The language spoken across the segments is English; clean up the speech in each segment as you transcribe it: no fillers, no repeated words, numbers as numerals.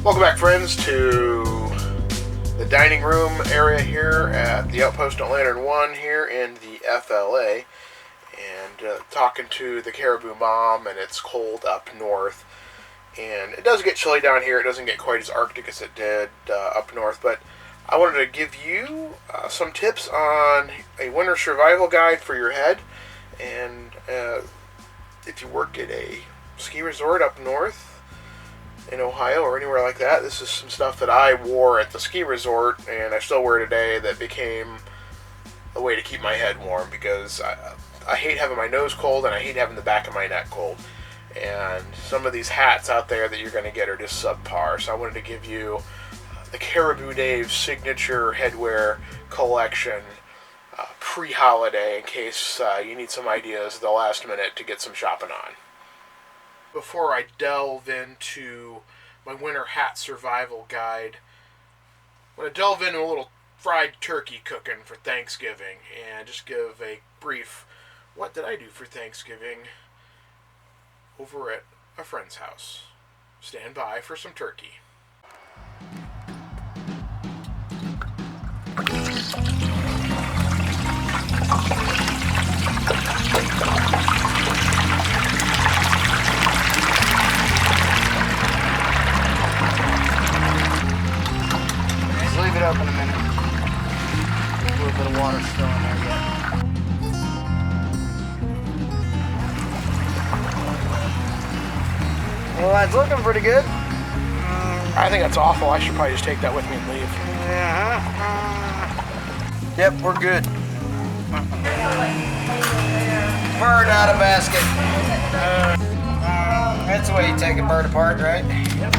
Welcome back, friends, to the dining room area here at the Outpost on Lantern 1 here in the FLA. And talking to the Caribou Mom, and it's cold up north. And it does get chilly down here. It doesn't get quite as Arctic as it did up north. But I wanted to give you some tips on a winter survival guide for your head. And if you work at a ski resort up north in Ohio or anywhere like that, this is some stuff that I wore at the ski resort and I still wear today that became a way to keep my head warm, because I hate having my nose cold and I hate having the back of my neck cold. And some of these hats out there that you're going to get are just subpar. So I wanted to give you the Caribou Dave signature headwear collection pre-holiday in case you need some ideas at the last minute to get some shopping on. Before I delve into my winter hat survival guide, I'm going to delve into a little fried turkey cooking for Thanksgiving and just give a brief what did I do for Thanksgiving over at a friend's house. Stand by for some turkey. Leave it open a minute. A little bit of water still in there yet. Well, that's looking pretty good. I think that's awful. I should probably just take that with me and leave. Yep, we're good. Bird out of basket. That's the way you take a bird apart, right? Yep.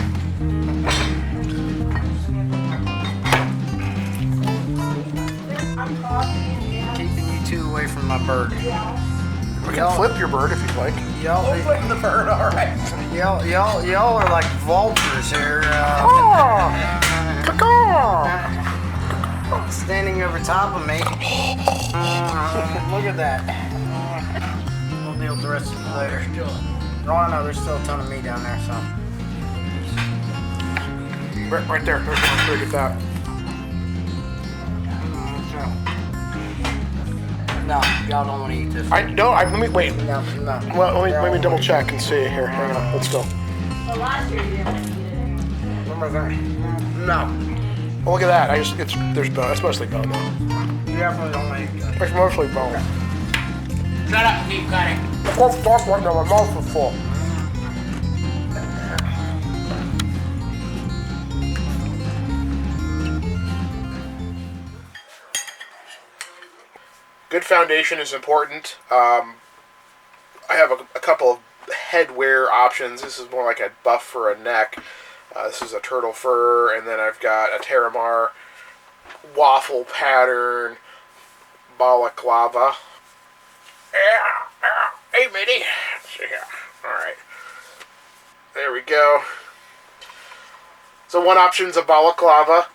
Keeping you two away from my bird. We can flip your bird if you'd like. Y'all flip the bird, all right. Y'all are like vultures here. Standing over top of me. Look at that. We'll deal with the rest of you later. Oh, I know there's still a ton of meat down there, so. Right there. Look at that. No, y'all don't want to eat this. Let me wait. No. Well, let me double check and see here. Hang on, let's go. Well, last year you didn't eat it. What am I No. Oh, look at that. There's bone. It's mostly bone though. You definitely don't want to eat that. It's mostly bone. Shut up and keep cutting. I can't talk right now. My mouth is full. Good foundation is important. I have a couple of headwear options. This is more like a buff for a neck. This is a turtle fur, and then I've got a Terramar waffle pattern balaclava. Hey, Mitty. All right. There we go. So one option's a balaclava.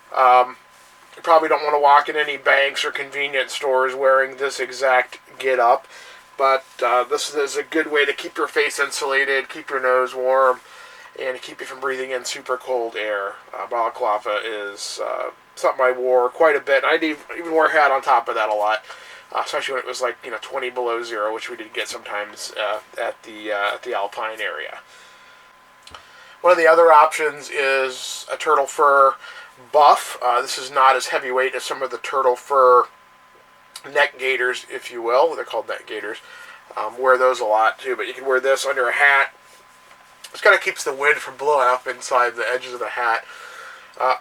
You probably don't want to walk in any banks or convenience stores wearing this exact get-up, but this is a good way to keep your face insulated, keep your nose warm, and keep you from breathing in super cold air. Balaclava is something I wore quite a bit. I even wore a hat on top of that a lot, especially when it was like 20 below zero, which we did get sometimes at the Alpine area. One of the other options is a turtle fur buff. This is not as heavyweight as some of the turtle fur neck gaiters, if you will. They're called neck gaiters. Wear those a lot too, but you can wear this under a hat. This kind of keeps the wind from blowing up inside the edges of the hat.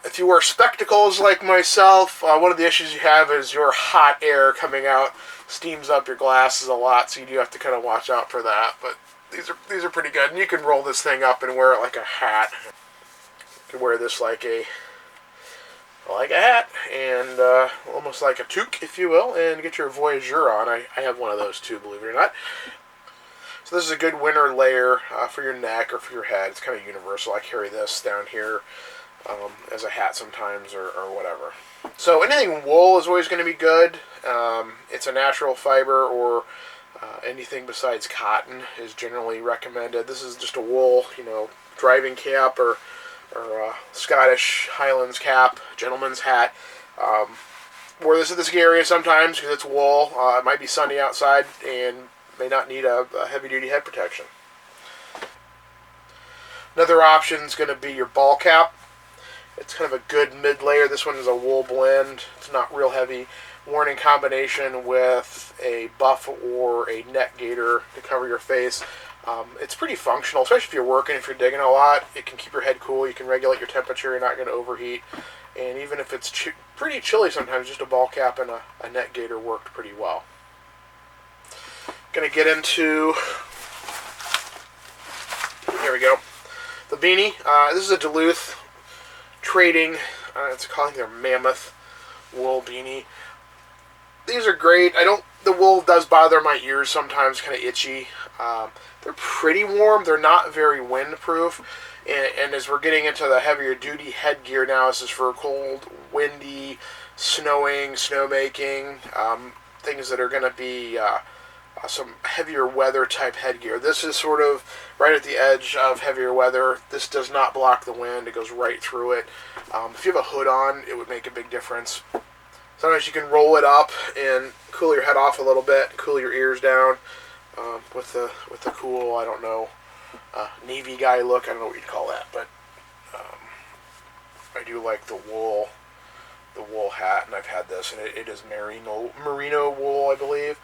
If you wear spectacles like myself, one of the issues you have is your hot air coming out steams up your glasses a lot, so you do have to kind of watch out for that. But these are pretty good, and you can roll this thing up and wear it like a hat. You can wear this like a hat, and almost like a toque, if you will, and get your Voyageur on. I have one of those too, believe it or not. So this is a good winter layer for your neck or for your head. It's kind of universal. I carry this down here as a hat sometimes or whatever. So anything wool is always going to be good. It's a natural fiber, or anything besides cotton is generally recommended. This is just a wool, driving cap or or Scottish Highlands cap, gentleman's hat. Wear this at the ski area sometimes because it's wool. It might be sunny outside and may not need a heavy-duty head protection. Another option is going to be your ball cap. It's kind of a good mid-layer. This one is a wool blend. It's not real heavy. Worn in combination with a buff or a neck gaiter to cover your face. It's pretty functional, especially if you're working, if you're digging a lot. It can keep your head cool. You can regulate your temperature. You're not going to overheat. And even if it's pretty chilly sometimes, just a ball cap and a neck gaiter worked pretty well. Going to get into, here we go, the beanie. This is a Duluth Trading, it's calling their Mammoth wool beanie. These are great. The wool does bother my ears sometimes, kind of itchy. They're pretty warm. They're not very windproof. And as we're getting into the heavier duty headgear now, this is for cold, windy, snowing, snowmaking, things that are going to be some heavier weather type headgear. This is sort of right at the edge of heavier weather. This does not block the wind. It goes right through it. If you have a hood on, it would make a big difference. Sometimes you can roll it up and cool your head off a little bit, cool your ears down with the cool, I don't know, Navy guy look. I don't know what you'd call that, but I do like the wool hat, and I've had this, and it is merino wool, I believe.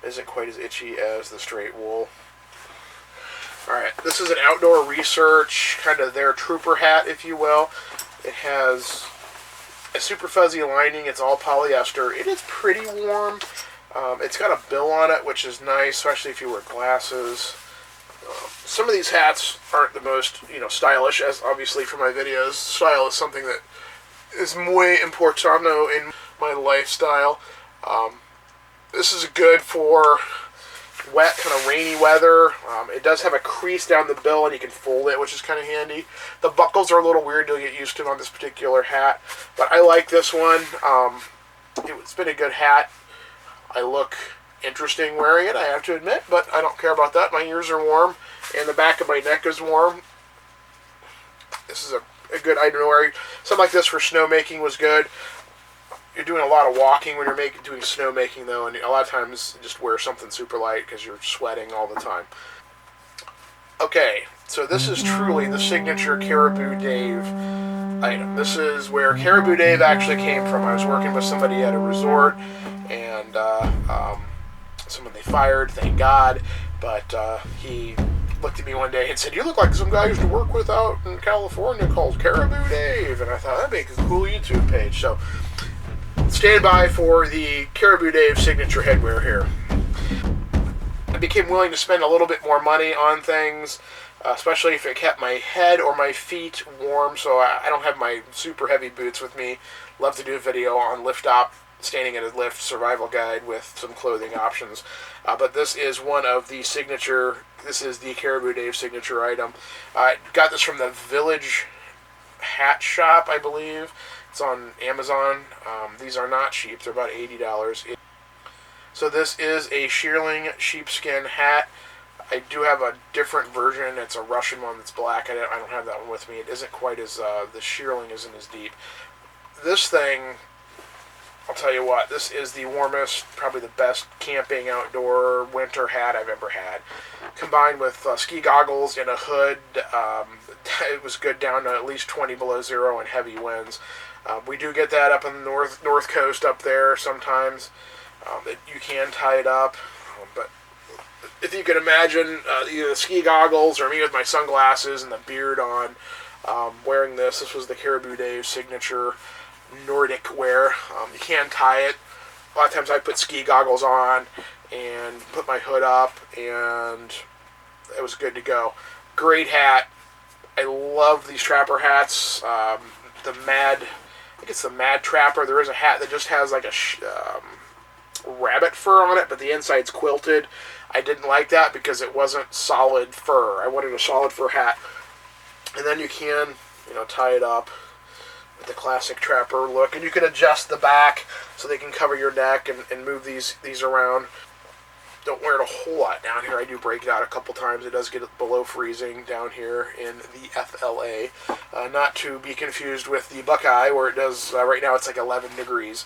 Isn't quite as itchy as the straight wool. Alright, this is an Outdoor Research, kind of their trooper hat, if you will. It has a super fuzzy lining. It's all polyester. It is pretty warm. It's got a bill on it, which is nice, especially if you wear glasses. Some of these hats aren't the most, stylish, as obviously for my videos. Style is something that is muy importante in my lifestyle. This is good for wet, kind of rainy weather. It does have a crease down the bill, and you can fold it, which is kind of handy. The buckles are a little weird to get used to on this particular hat, but I like this one. It's been a good hat. I look interesting wearing it, I have to admit, but I don't care about that. My ears are warm, and the back of my neck is warm. This is a good item to wear. Something like this for snowmaking was good. You're doing a lot of walking when you're doing snowmaking, though, and a lot of times just wear something super light because you're sweating all the time. Okay, so this is truly the signature Caribou Dave item. This is where Caribou Dave actually came from. I was working with somebody at a resort, and someone they fired, thank God, but he looked at me one day and said, "You look like some guy I used to work with out in California called Caribou Dave," and I thought, that'd make a cool YouTube page. So stand by for the Caribou Dave signature headwear here. I became willing to spend a little bit more money on things, especially if it kept my head or my feet warm, so I don't have my super heavy boots with me. Love to do a video on lift op, standing at a lift survival guide with some clothing options. But this is one of the signature, this is the Caribou Dave signature item. I got this from the Village Hat Shop, I believe. It's on Amazon. These are not cheap. They're about $80. So this is a shearling sheepskin hat. I do have a different version. It's a Russian one that's black. I don't have that one with me. It isn't quite as, the shearling isn't as deep. This thing, I'll tell you what, this is the warmest, probably the best camping outdoor winter hat I've ever had. Combined with ski goggles and a hood, it was good down to at least 20 below zero and heavy winds. We do get that up on the north coast up there sometimes. You can tie it up, but if you can imagine either the ski goggles or me with my sunglasses and the beard on, wearing this was the Caribou Dave signature Nordic wear. You can tie it. A lot of times I put ski goggles on and put my hood up, and it was good to go. Great hat. I love these trapper hats. I think it's the Mad Trapper. There is a hat that just has like a rabbit fur on it, but the inside's quilted. I didn't like that because it wasn't solid fur. I wanted a solid fur hat. And then you can, tie it up with the classic trapper look, and you can adjust the back so they can cover your neck and move these around. don't wear it a whole lot down here. I do break it out a couple times. It does get below freezing down here in the FLA. Not to be confused with the Buckeye, where it does, right now it's like 11 degrees.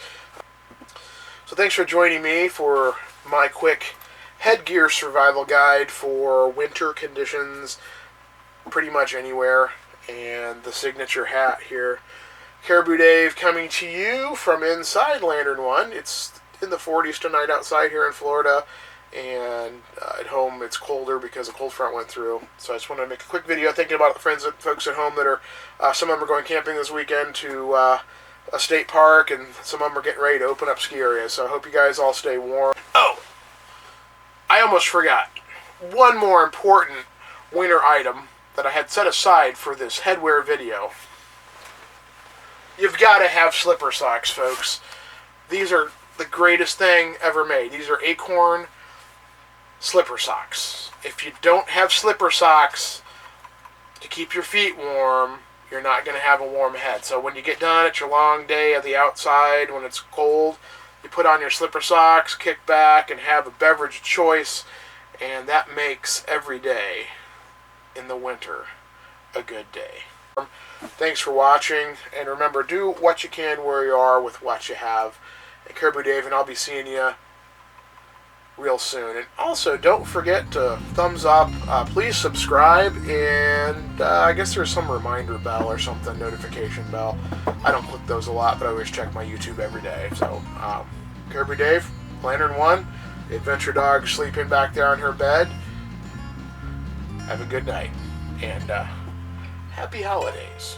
So thanks for joining me for my quick headgear survival guide for winter conditions pretty much anywhere. And the signature hat here. Caribou Dave coming to you from inside Lantern 1. It's in the 40s tonight outside here in Florida, and at home it's colder because a cold front went through. So I just wanted to make a quick video thinking about the folks at home that are, some of them are going camping this weekend to a state park, and some of them are getting ready to open up ski areas. So I hope you guys all stay warm. Oh, I almost forgot. One more important winter item that I had set aside for this headwear video. You've got to have slipper socks, folks. These are the greatest thing ever made. These are Acorn slipper socks. If you don't have slipper socks to keep your feet warm, you're not going to have a warm head. So when you get done at your long day at the outside, when it's cold, you put on your slipper socks, kick back, and have a beverage of choice, and that makes every day in the winter a good day. Thanks for watching, and remember, do what you can where you are with what you have. And Caribou Dave, and I'll be seeing you real soon. And also, don't forget to thumbs up, please subscribe, and I guess there's some reminder bell or something, notification bell. I don't click those a lot, but I always check my YouTube every day. So, Caribou Dave, Lantern 1, the adventure dog sleeping back there on her bed. Have a good night, and happy holidays.